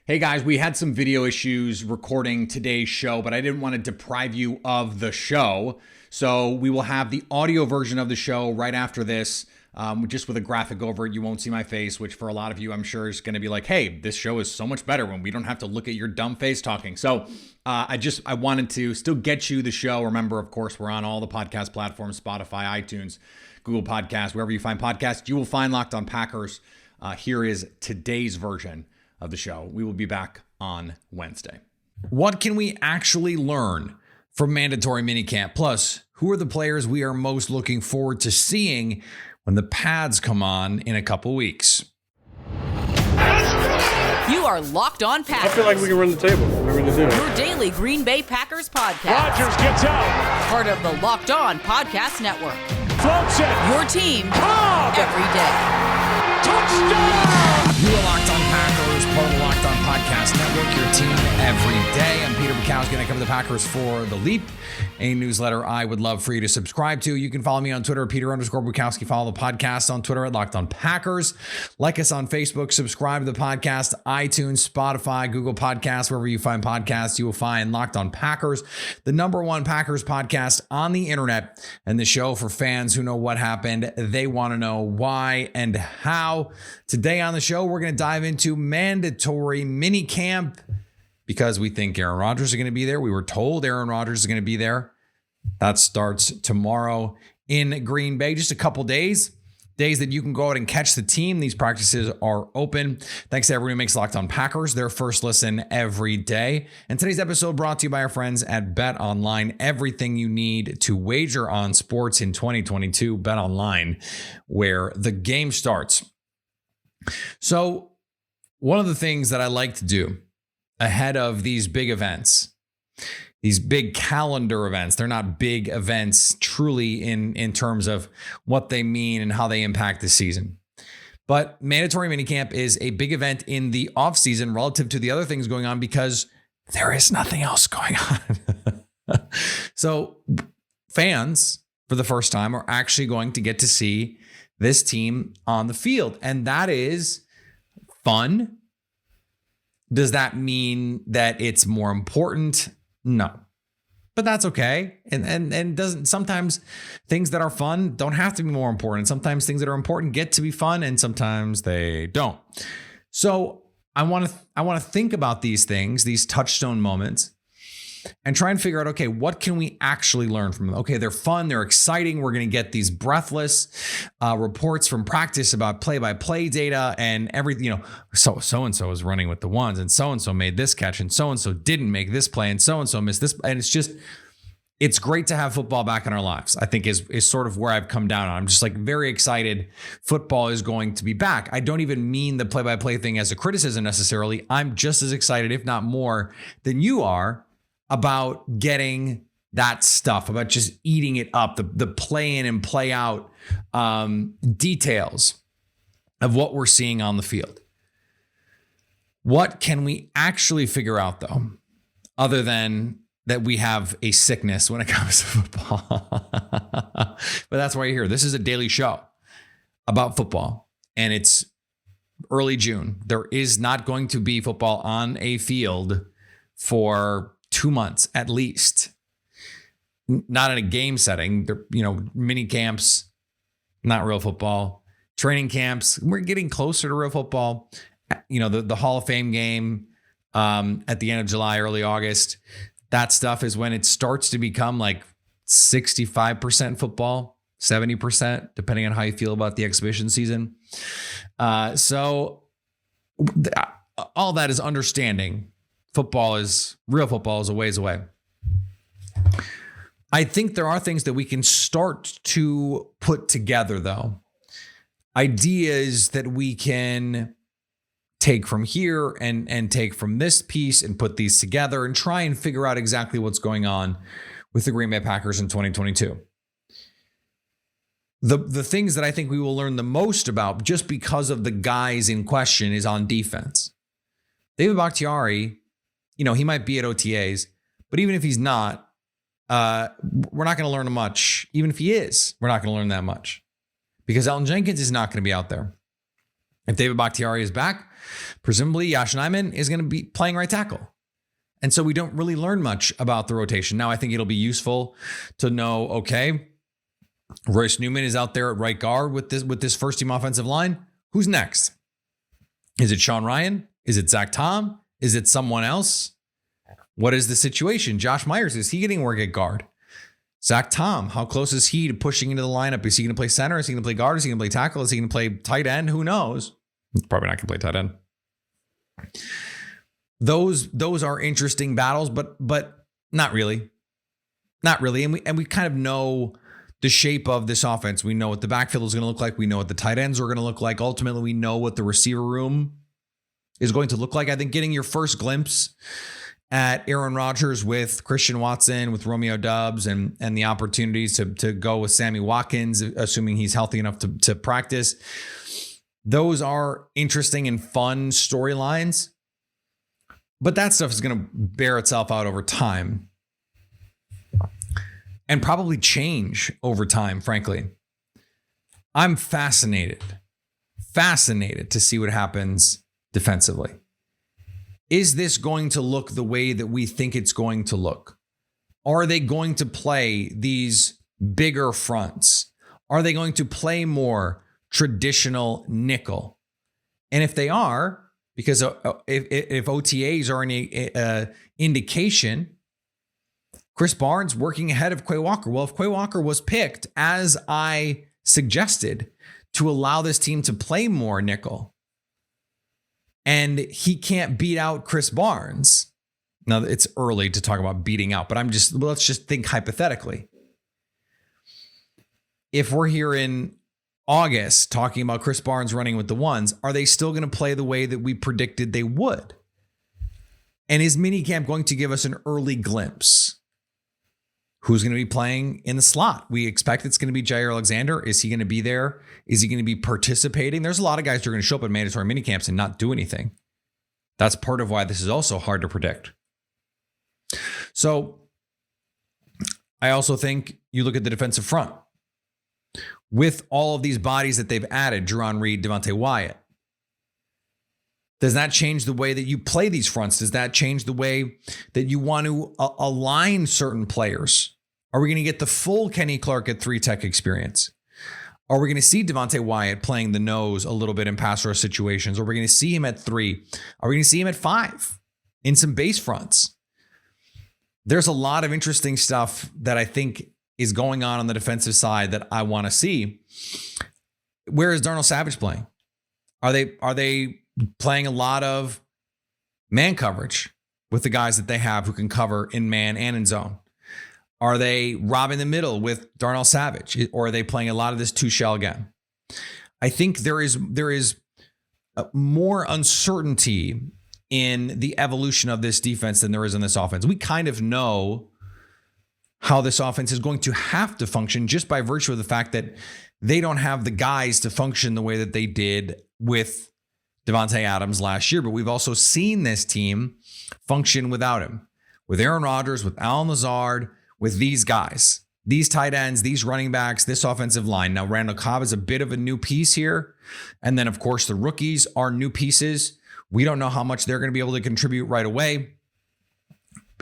Hey guys, we had some video issues recording today's show, but I didn't want to deprive you of the show. So we will have the audio version of the show right after this, just with a graphic over it. You won't see my face, which for a lot of you, I'm sure is going to be like, hey, this show is so much better when we don't have to look at your dumb face talking. So I wanted to still get you the show. Remember, of course, we're on all the podcast platforms, Spotify, iTunes, Google Podcasts, wherever you find podcasts, you will find Locked On Packers. Here is today's version of the show. We will be back on Wednesday. What can we actually learn from mandatory minicamp? Plus, who are the players we are most looking forward to seeing when the pads come on in a couple weeks? You are Locked On Packers. I feel like we can run the table. Whatever to do. Your daily Green Bay Packers podcast. Rodgers gets out. Part of the Locked On Podcast Network. Floats it. Your team every day. Touchdown! You are Locked On Packers, part of the Locked On Podcast Network, your team every day. I'm Peter Bukowski, and I cover the Packers for The Leap, a newsletter I would love for you to subscribe to. You can follow me on Twitter, Peter_Bukowski. Follow the podcast on Twitter at Locked On Packers. Like us on Facebook, subscribe to the podcast, iTunes, Spotify, Google Podcasts, wherever you find podcasts, you will find Locked On Packers, the #1 Packers podcast on the internet, and the show for fans who know what happened. They want to know why and how. Today on the show, we're going to dive into mandatory minicamp because we think Aaron Rodgers is going to be there. We were told Aaron Rodgers is going to be there. That starts tomorrow in Green Bay. Just a couple days that you can go out and catch the team. These practices are open. Thanks to everyone who makes Locked On Packers their first listen every day. And today's episode brought to you by our friends at BetOnline. Everything you need to wager on sports in 2022. BetOnline, where the game starts. So one of the things that I like to do ahead of these big events, these big calendar events, they're not big events truly in terms of what they mean and how they impact the season. But mandatory minicamp is a big event in the offseason relative to the other things going on because there is nothing else going on. So fans, for the first time, are actually going to get to see this team on the field. And that is fun. Does that mean that it's more important? No. But that's okay. And doesn't sometimes things that are fun don't have to be more important. Sometimes things that are important get to be fun and sometimes they don't. So I want to think about these things, these touchstone moments, and try and figure out, okay, what can we actually learn from them? Okay, they're fun, they're exciting. We're going to get these breathless reports from practice about play-by-play data and everything. So-and-so is running with the ones, and so-and-so made this catch, and so-and-so didn't make this play, and so-and-so missed this. And it's great to have football back in our lives, I think is sort of where I've come down on. I'm just like very excited. Football is going to be back. I don't even mean the play-by-play thing as a criticism necessarily. I'm just as excited, if not more, than you are about getting that stuff, about just eating it up, the play in and play out details of what we're seeing on the field. What can we actually figure out, though, other than that we have a sickness when it comes to football? But that's why you're here. This is a daily show about football, and it's early June. There is not going to be football on a field for 2 months at least. Not in a game setting. Mini camps, not real football. Training camps, we're getting closer to real football. The Hall of Fame game at the end of July, early August. That stuff is when it starts to become like 65% football, 70%, depending on how you feel about the exhibition season. So all that is understanding real football is a ways away. I think there are things that we can start to put together, though. Ideas that we can take from here and take from this piece and put these together and try and figure out exactly what's going on with the Green Bay Packers in 2022. The things that I think we will learn the most about, just because of the guys in question, is on defense. David Bakhtiari, he might be at OTAs, but even if he's not, we're not going to learn much. Even if he is, we're not going to learn that much because Elton Jenkins is not going to be out there. If David Bakhtiari is back, presumably Josh Nijman is going to be playing right tackle. And so we don't really learn much about the rotation. Now, I think it'll be useful to know, okay, Royce Newman is out there at right guard with this first team offensive line. Who's next? Is it Sean Ryan? Is it Zach Tom? Is it someone else? What is the situation? Josh Myers, is he getting work at guard? Zach Tom, how close is he to pushing into the lineup? Is he going to play center? Is he going to play guard? Is he going to play tackle? Is he going to play tight end? Who knows? He's probably not going to play tight end. Those are interesting battles, but not really. Not really. And we kind of know the shape of this offense. We know what the backfield is going to look like. We know what the tight ends are going to look like. Ultimately, we know what the receiver room is going to look like. I think getting your first glimpse at Aaron Rodgers with Christian Watson, with Romeo Doubs, and the opportunities to go with Sammy Watkins, assuming he's healthy enough to practice. Those are interesting and fun storylines. But that stuff is going to bear itself out over time and probably change over time, frankly. I'm fascinated to see what happens defensively. Is this going to look the way that we think it's going to look? Are they going to play these bigger fronts? Are they going to play more traditional nickel? And if they are, because if OTAs are any indication, Chris Barnes working ahead of Quay Walker. Well, if Quay Walker was picked, as I suggested, to allow this team to play more nickel, and he can't beat out Chris Barnes. Now, it's early to talk about beating out, but let's just think hypothetically. If we're here in August talking about Chris Barnes running with the ones, are they still going to play the way that we predicted they would? And is minicamp going to give us an early glimpse? Who's going to be playing in the slot? We expect it's going to be Jair Alexander. Is he going to be there? Is he going to be participating? There's a lot of guys who are going to show up at mandatory minicamps and not do anything. That's part of why this is also hard to predict. So I also think you look at the defensive front. With all of these bodies that they've added, Jerron Reed, Devonte Wyatt, does that change the way that you play these fronts? Does that change the way that you want to align certain players? Are we going to get the full Kenny Clark at 3-tech experience? Are we going to see Devonte Wyatt playing the nose a little bit in pass rush situations? Are we going to see him at 3? Are we going to see him at 5 in some base fronts? There's a lot of interesting stuff that I think is going on the defensive side that I want to see. Where is Darnell Savage playing? Are they playing a lot of man coverage with the guys that they have who can cover in man and in zone? Are they robbing the middle with Darnell Savage, or are they playing a lot of this 2-shell again? I think there is more uncertainty in the evolution of this defense than there is in this offense. We kind of know how this offense is going to have to function just by virtue of the fact that they don't have the guys to function the way that they did with Devontae Adams last year. But we've also seen this team function without him, with Aaron Rodgers, with Allen Lazard, with these guys, these tight ends, these running backs, this offensive line. Now, Randall Cobb is a bit of a new piece here. And then, of course, the rookies are new pieces. We don't know how much they're going to be able to contribute right away.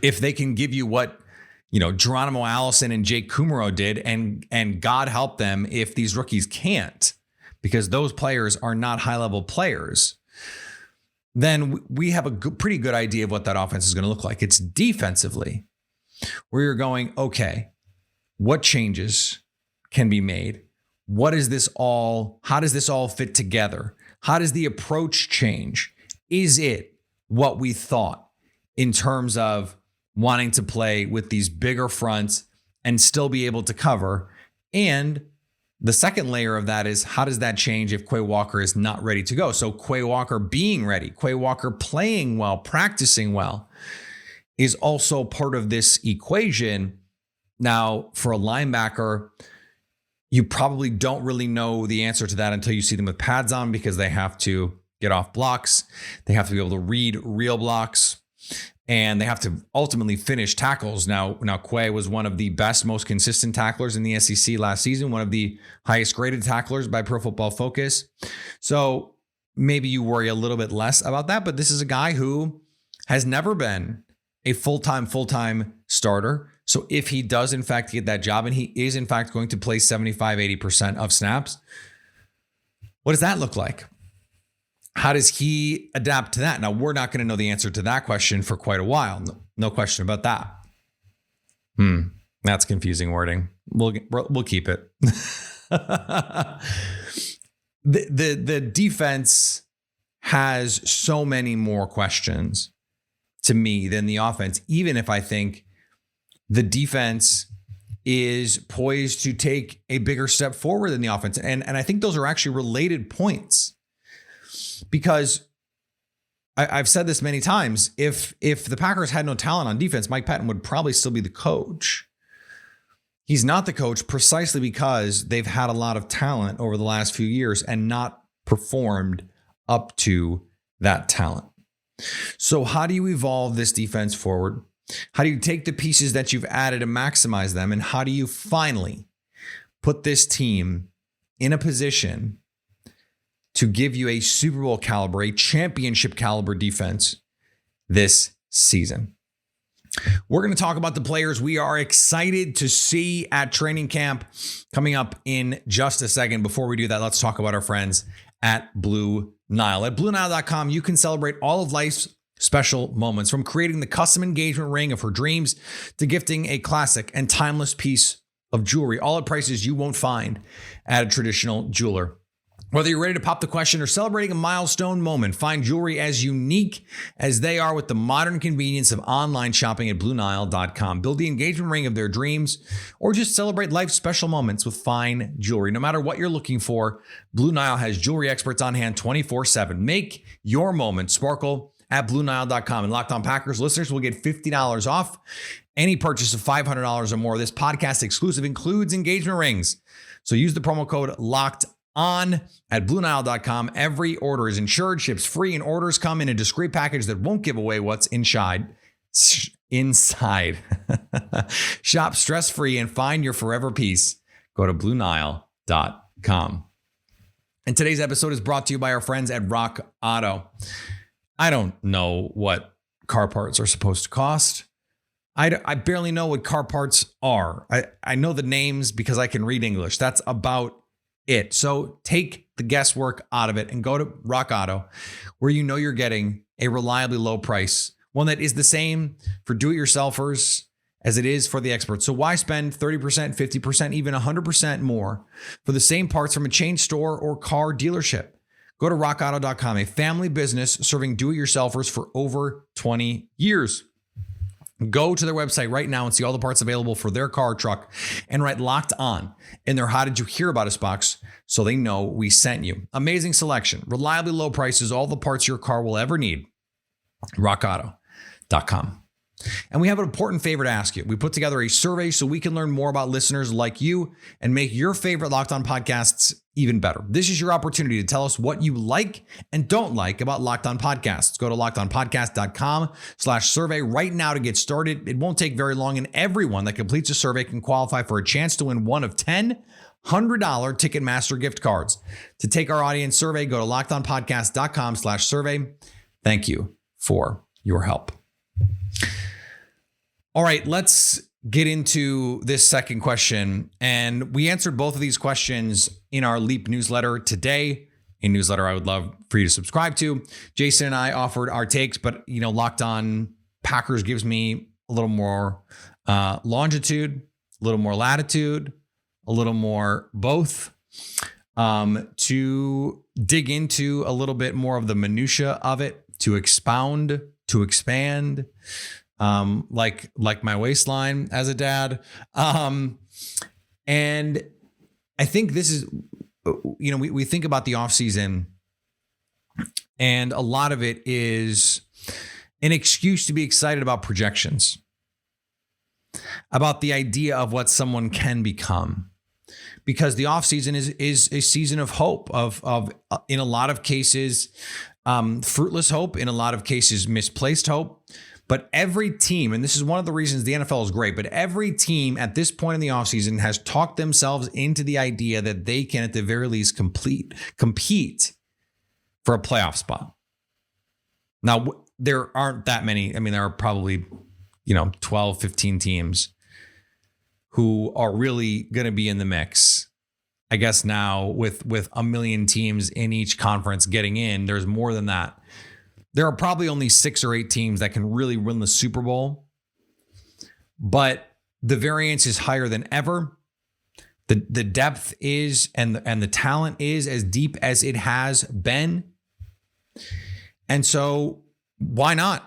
If they can give you what, Geronimo Allison and Jake Kumaro did, and God help them if these rookies can't, because those players are not high-level players, then we have a pretty good idea of what that offense is going to look like. It's defensively where you're going, okay, what changes can be made? How does this all fit together? How does the approach change? Is it what we thought in terms of wanting to play with these bigger fronts and still be able to cover? And the second layer of that is, how does that change if Quay Walker is not ready to go? So Quay Walker being ready, Quay Walker playing well, practicing well, is also part of this equation. Now, for a linebacker, you probably don't really know the answer to that until you see them with pads on, because they have to get off blocks. They have to be able to read real blocks, and they have to ultimately finish tackles. Now Quay was one of the best, most consistent tacklers in the SEC last season, one of the highest graded tacklers by Pro Football Focus. So maybe you worry a little bit less about that. But this is a guy who has never been a full-time starter. So if he does in fact get that job, and he is in fact going to play 75-80% of snaps, what does that look like? How does he adapt to that? Now, we're not going to know the answer to that question for quite a while. No question about that. That's confusing wording. We'll keep it. The defense has so many more questions to me than the offense, even if I think the defense is poised to take a bigger step forward than the offense. And I think those are actually related points, because I've said this many times. If the Packers had no talent on defense, Mike Patton would probably still be the coach. He's not the coach precisely because they've had a lot of talent over the last few years and not performed up to that talent. So how do you evolve this defense forward? How do you take the pieces that you've added and maximize them? And how do you finally put this team in a position to give you a Super Bowl caliber, a championship caliber defense this season? We're going to talk about the players we are excited to see at training camp coming up in just a second. Before we do that, let's talk about our friends at Blue Nile. At BlueNile.com, you can celebrate all of life's special moments, from creating the custom engagement ring of her dreams to gifting a classic and timeless piece of jewelry, all at prices you won't find at a traditional jeweler. Whether you're ready to pop the question or celebrating a milestone moment, find jewelry as unique as they are with the modern convenience of online shopping at BlueNile.com. Build the engagement ring of their dreams, or just celebrate life's special moments with fine jewelry. No matter what you're looking for, Blue Nile has jewelry experts on hand 24/7. Make your moment sparkle at BlueNile.com. And Locked On Packers listeners will get $50 off any purchase of $500 or more. This podcast exclusive includes engagement rings. So use the promo code LOCKED on at BlueNile.com. Every order is insured, ships free, and orders come in a discreet package that won't give away what's inside. Shop stress-free and find your forever peace. Go to BlueNile.com. And today's episode is brought to you by our friends at Rock Auto. I don't know what car parts are supposed to cost. I barely know what car parts are. I know the names because I can read English. That's about it. So take the guesswork out of it and go to Rock Auto, where you know you're getting a reliably low price, one that is the same for do-it-yourselfers as it is for the experts. So why spend 30%, 50%, even 100% more for the same parts from a chain store or car dealership? Go to rockauto.com, a family business serving do-it-yourselfers for over 20 years. Go to their website right now and see all the parts available for their car or truck, and write Locked On in their How Did You Hear About Us box so they know we sent you. Amazing selection, reliably low prices, all the parts your car will ever need. rockauto.com. And we have an important favor to ask you. We put together a survey so we can learn more about listeners like you and make your favorite Locked On podcasts even better. This is your opportunity to tell us what you like and don't like about Locked On podcasts. Go to lockedonpodcast.com/survey right now to get started. It won't take very long, and everyone that completes a survey can qualify for a chance to win one of 10 $100 Ticketmaster gift cards. To take our audience survey, go to lockedonpodcast.com/survey. Thank you for your help. All right, let's get into this second question. And we answered both of these questions in our Leap newsletter today, a newsletter I would love for you to subscribe to. Jason and I offered our takes, but Locked On Packers gives me a little more longitude, a little more latitude, a little more both, to dig into a little bit more of the minutia of it, to expound, to expand, like my waistline as a dad. And I think this is, we think about the offseason, and a lot of it is an excuse to be excited about projections, about the idea of what someone can become, because the offseason is a season of hope, of in a lot of cases, fruitless hope, in a lot of cases, misplaced hope. But every team, and this is one of the reasons the NFL is great, but every team at this point in the offseason has talked themselves into the idea that they can, at the very least, compete for a playoff spot. Now, there aren't that many. I mean, there are probably, 12, 15 teams who are really going to be in the mix. I guess now with a million teams in each conference getting in, there's more than that. There are probably only 6 or 8 teams that can really win the Super Bowl, but the variance is higher than ever. The depth is and the talent is as deep as it has been. And so why not?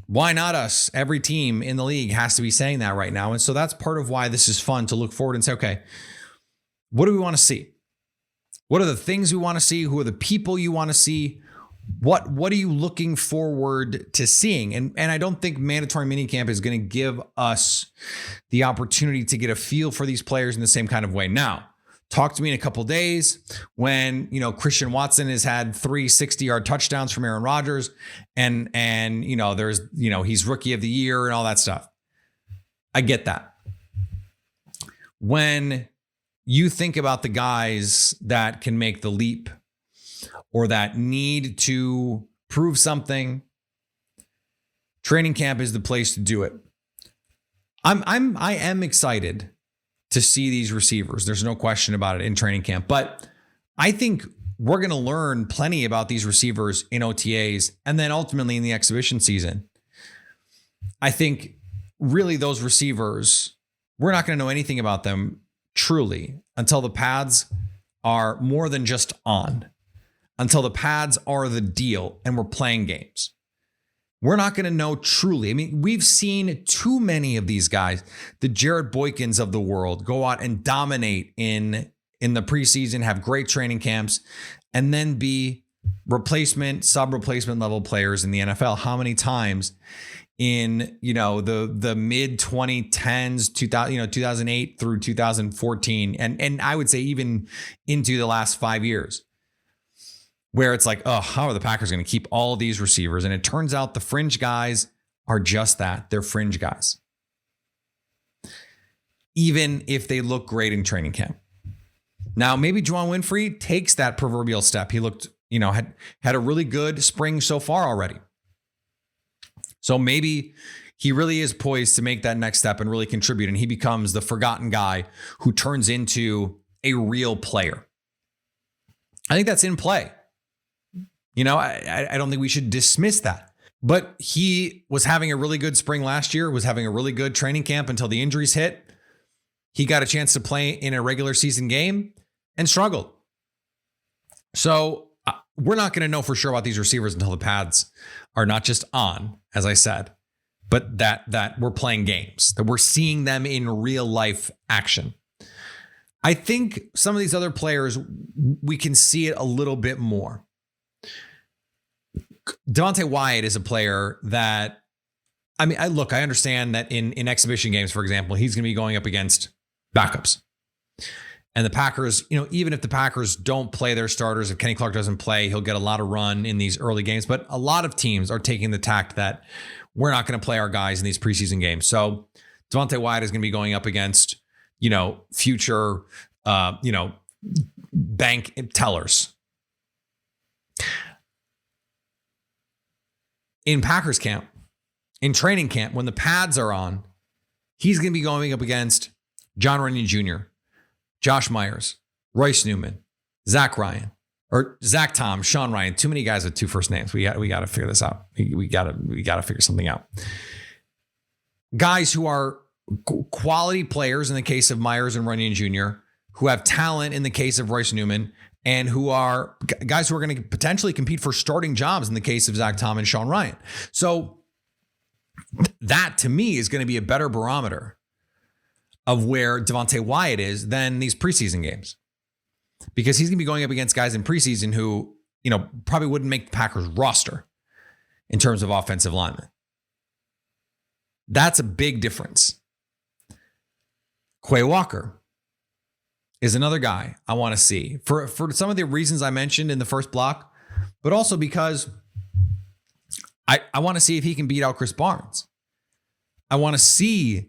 Why not us? Every team in the league has to be saying that right now. And so that's part of why this is fun to look forward and say, okay, what do we want to see? What are the things we want to see? Who are the people you want to see? What are you looking forward to seeing? And I don't think mandatory minicamp is going to give us the opportunity to get a feel for these players in the same kind of way. Now, talk to me in a couple days when, Christian Watson has had 3 60-yard touchdowns from Aaron Rodgers and there's, he's rookie of the year and all that stuff. I get that. When you think about the guys that can make the leap or that need to prove something, training camp is the place to do it. I am excited to see these receivers. There's no question about it in training camp, but I think we're going to learn plenty about these receivers in OTAs and then ultimately in the exhibition season. I think really those receivers, we're not going to know anything about them truly until the pads are more than just on, until the pads are the deal and we're playing games. We're not going to know truly. I mean, we've seen too many of these guys, the Jared Boykins of the world, go out and dominate in the preseason, have great training camps, and then be replacement, sub-replacement level players in the NFL. How many times in, the mid 2010s, 2008 through 2014, and I would say even into the last 5 years, where it's like, oh, how are the Packers going to keep all these receivers? And it turns out the fringe guys are just that. They're fringe guys. Even if they look great in training camp. Now, maybe Juwan Winfrey takes that proverbial step. He looked, had a really good spring so far already. So maybe he really is poised to make that next step and really contribute. And he becomes the forgotten guy who turns into a real player. I think that's in play. I don't think we should dismiss that. But he was having a really good spring last year, was having a really good training camp until the injuries hit. He got a chance to play in a regular season game and struggled. So we're not going to know for sure about these receivers until the pads are not just on, as I said, but that we're playing games, that we're seeing them in real life action. I think some of these other players, we can see it a little bit more. Devonte Wyatt is a player that, I understand that in exhibition games, for example, he's going to be going up against backups. And the Packers, even if the Packers don't play their starters, if Kenny Clark doesn't play, he'll get a lot of run in these early games. But a lot of teams are taking the tact that we're not going to play our guys in these preseason games. So Devonte Wyatt is going to be going up against, future, bank tellers. In Packers camp, in training camp, when the pads are on, he's going to be going up against John Runyon Jr., Josh Myers, Royce Newman, Zach Tom, Sean Ryan. Too many guys with 2 first names. We got to figure this out. We got to figure something out. Guys who are quality players in the case of Myers and Runyon Jr., who have talent in the case of Royce Newman, and who are guys who are going to potentially compete for starting jobs in the case of Zach Tom and Sean Ryan. So that to me is going to be a better barometer of where Devonte Wyatt is than these preseason games, because he's going to be going up against guys in preseason who, probably wouldn't make the Packers roster in terms of offensive linemen. That's a big difference. Keon Walker is another guy I want to see for some of the reasons I mentioned in the first block, but also because I want to see if he can beat out Chris Barnes. I want to see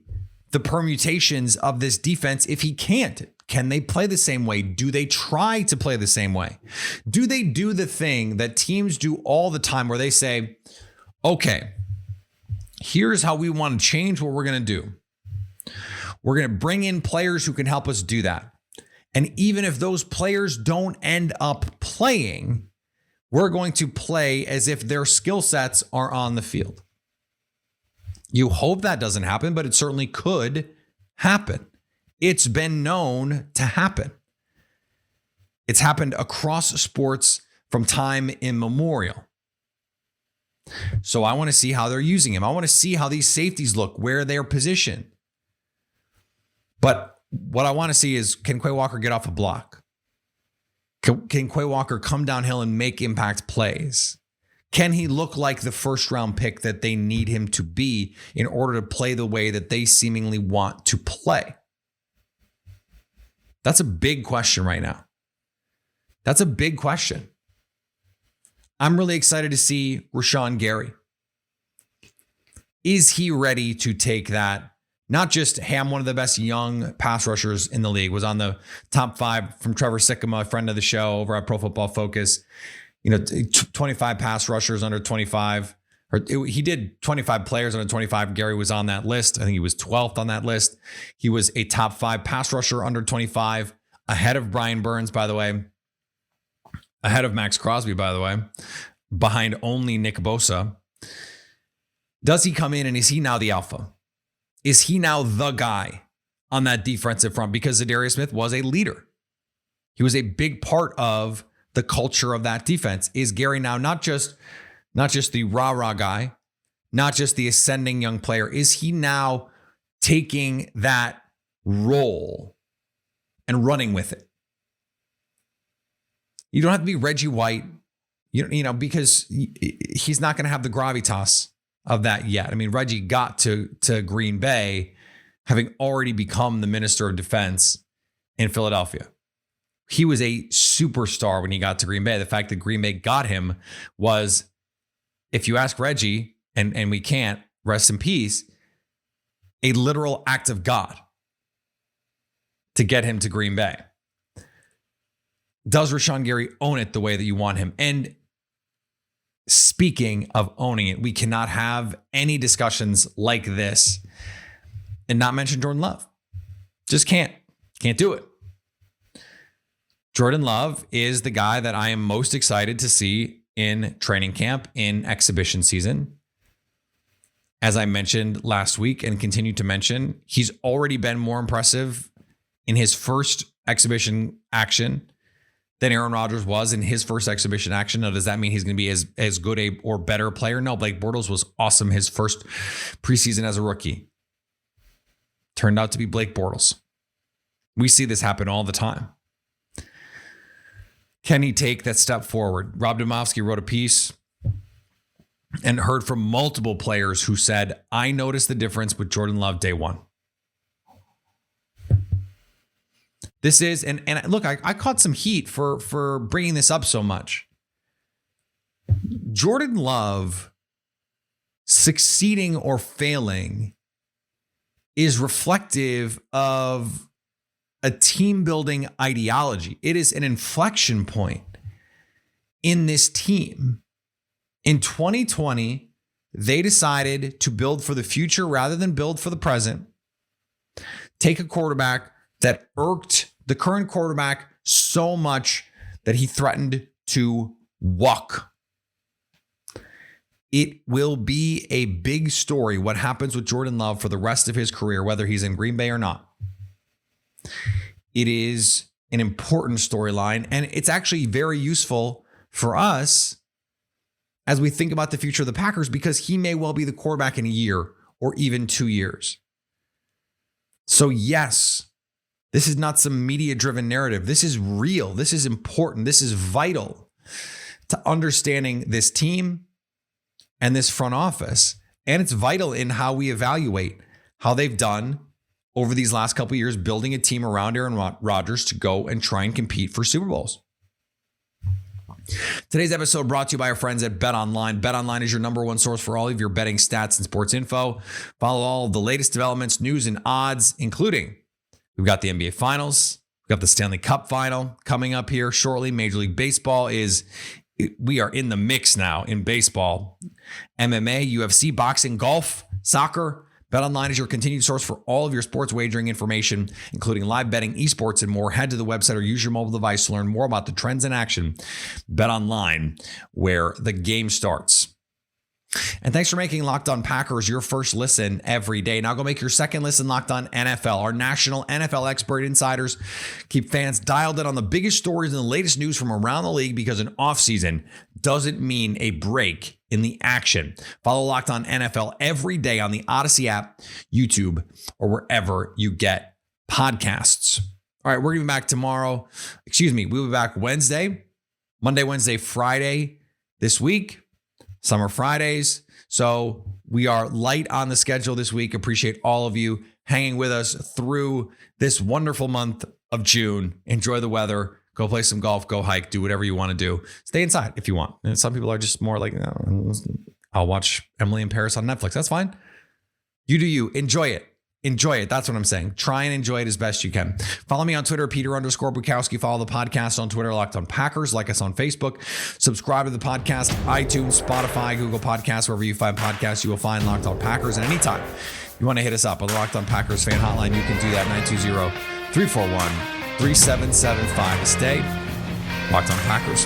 the permutations of this defense if he can't. Can they play the same way? Do they try to play the same way? Do they do the thing that teams do all the time where they say, okay, here's how we want to change what we're going to do. We're going to bring in players who can help us do that. And even if those players don't end up playing, we're going to play as if their skill sets are on the field. You hope that doesn't happen, but it certainly could happen. It's been known to happen. It's happened across sports from time immemorial. So I want to see how they're using him. I want to see how these safeties look, where they're positioned. But what I want to see is, can Quay Walker get off a block? Can Quay Walker come downhill and make impact plays? Can he look like the first round pick that they need him to be in order to play the way that they seemingly want to play? That's a big question right now. That's a big question. I'm really excited to see Rashan Gary. Is he ready to take that? Not just, hey, I'm one of the best young pass rushers in the league. Was on the top 5 from Trevor Sikkema, a friend of the show over at Pro Football Focus. 25 pass rushers under 25. He did 25 players under 25. Gary was on that list. I think he was 12th on that list. He was a top 5 pass rusher under 25, ahead of Brian Burns, by the way, ahead of Max Crosby, by the way, behind only Nick Bosa. Does he come in and is he now the alpha? Is he now the guy on that defensive front? Because Zadarius Smith was a leader. He was a big part of the culture of that defense. Is Gary now not just the rah-rah guy, not just the ascending young player? Is he now taking that role and running with it? You don't have to be Reggie White, because he's not going to have the gravitas of that yet. I mean, Reggie got to Green Bay having already become the Minister of Defense in Philadelphia. He was a superstar when he got to Green Bay. The fact that Green Bay got him was, if you ask Reggie, and we can't, rest in peace, a literal act of God to get him to Green Bay. Does Rashan Gary own it the way that you want him? And speaking of owning it, we cannot have any discussions like this and not mention Jordan Love. Just can't do it. Jordan Love is the guy that I am most excited to see in training camp, in exhibition season. As I mentioned last week and continue to mention, he's already been more impressive in his first exhibition action than Aaron Rodgers was in his first exhibition action. Now, does that mean he's going to be as good or better player? No, Blake Bortles was awesome his first preseason as a rookie. Turned out to be Blake Bortles. We see this happen all the time. Can he take that step forward? Rob Domofsky wrote a piece and heard from multiple players who said, I noticed the difference with Jordan Love day one. This is, and look, I caught some heat for bringing this up so much. Jordan Love succeeding or failing is reflective of a team building ideology. It is an inflection point in this team. In 2020, they decided to build for the future rather than build for the present. Take a quarterback that irked the current quarterback so much that he threatened to walk. It will be a big story what happens with Jordan Love for the rest of his career, whether he's in Green Bay or not. It is an important storyline, and it's actually very useful for us as we think about the future of the Packers, because he may well be the quarterback in a year or even 2 years. So yes, this is not some media-driven narrative. This is real. This is important. This is vital to understanding this team and this front office. And it's vital in how we evaluate how they've done over these last couple of years, building a team around Aaron Rodgers to go and try and compete for Super Bowls. Today's episode brought to you by our friends at BetOnline. BetOnline is your number one source for all of your betting stats and sports info. Follow all of the latest developments, news, and odds, including we've got the NBA Finals, we've got the Stanley Cup final coming up here shortly. Major League Baseball we are in the mix now in baseball. MMA, UFC, boxing, golf, soccer. BetOnline is your continued source for all of your sports wagering information, including live betting, esports, and more. Head to the website or use your mobile device to learn more about the trends in action. BetOnline, where the game starts. And thanks for making Locked On Packers your first listen every day. Now go make your second listen Locked On NFL. Our national NFL expert insiders keep fans dialed in on the biggest stories and the latest news from around the league, because an offseason doesn't mean a break in the action. Follow Locked On NFL every day on the Odyssey app, YouTube, or wherever you get podcasts. All right, we're going to be back tomorrow. We'll be back Monday, Wednesday, Friday this week. Summer Fridays. So we are light on the schedule this week. Appreciate all of you hanging with us through this wonderful month of June. Enjoy the weather. Go play some golf. Go hike. Do whatever you want to do. Stay inside if you want. And some people are just more like, I'll watch Emily in Paris on Netflix. That's fine. You do you. Enjoy it. Enjoy it. That's what I'm saying. Try and enjoy it as best you can. Follow me on Twitter, Peter_Bukowski. Follow the podcast on Twitter, Locked On Packers. Like us on Facebook. Subscribe to the podcast, iTunes, Spotify, Google Podcasts. Wherever you find podcasts, you will find Locked On Packers. And anytime you want to hit us up on the Locked On Packers fan hotline, you can do that, 920-341-3775. Stay Locked On Packers.